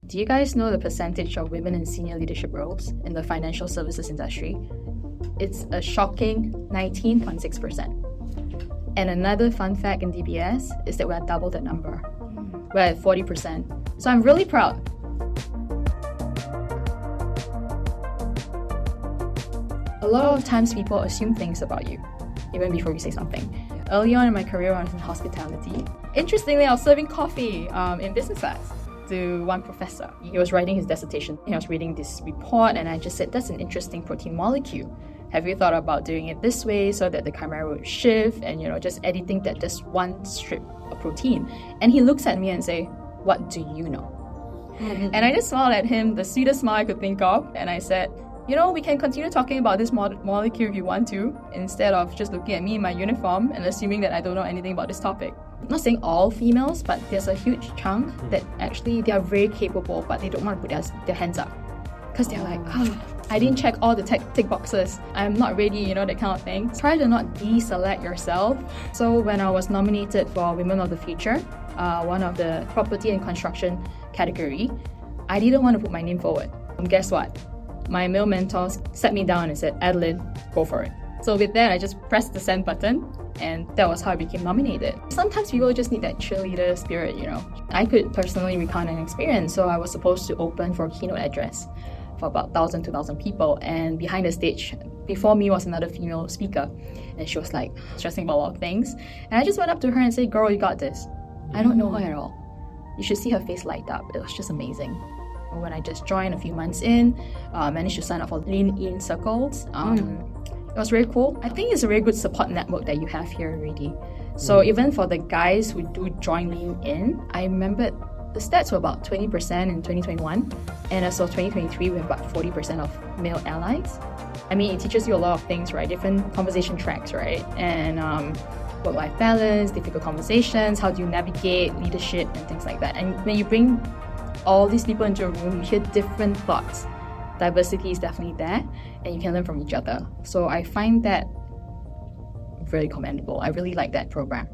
Do you guys know the percentage of women in senior leadership roles in the financial services industry? It's a shocking 19.6%. And another fun fact in DBS is that we're double the number. We're at 40%. So I'm really proud. A lot of times people assume things about you, even before you say something. Early on in my career, I was in hospitality. Interestingly, I was serving coffee in business class to one professor. He was writing his dissertation. I was reading this report and I just said, that's an interesting protein molecule. Have you thought about doing it this way so that the camera would shift and, just editing that just one strip of protein? And he looks at me and say, what do you know? And I just smiled at him, the sweetest smile I could think of. And I said, we can continue talking about this molecule if you want to, instead of just looking at me in my uniform and assuming that I don't know anything about this topic. I'm not saying all females, but there's a huge chunk that actually they are very capable, but they don't want to put their hands up. Because they're like, I didn't check all the tick boxes. I'm not ready, that kind of thing. Try to not deselect yourself. So when I was nominated for Women of the Future, one of the property and construction category, I didn't want to put my name forward. Guess what? My male mentors sat me down and said, Adeline, go for it. So with that, I just pressed the send button, and that was how I became nominated. Sometimes people just need that cheerleader spirit, I could personally recount an experience. So I was supposed to open for a keynote address for about 1,000, 2,000 people. And behind the stage, before me was another female speaker. And she was like stressing about a lot of things. And I just went up to her and said, girl, you got this. I don't know her at all. You should see her face light up. It was just amazing. When I just joined a few months in, managed to sign up for Lean In circles. It was very cool. I think it's a very good support network that you have here already. So even for the guys who do join Lean In, I remember the stats were about 20% in 2021. And as of 2023, we have about 40% of male allies. I mean, it teaches you a lot of things, right? Different conversation tracks, right? And work-life balance, difficult conversations, how do you navigate leadership and things like that. And when you bring all these people into a room, you hear different thoughts. Diversity is definitely there, and you can learn from each other. So I find that very commendable. I really like that program.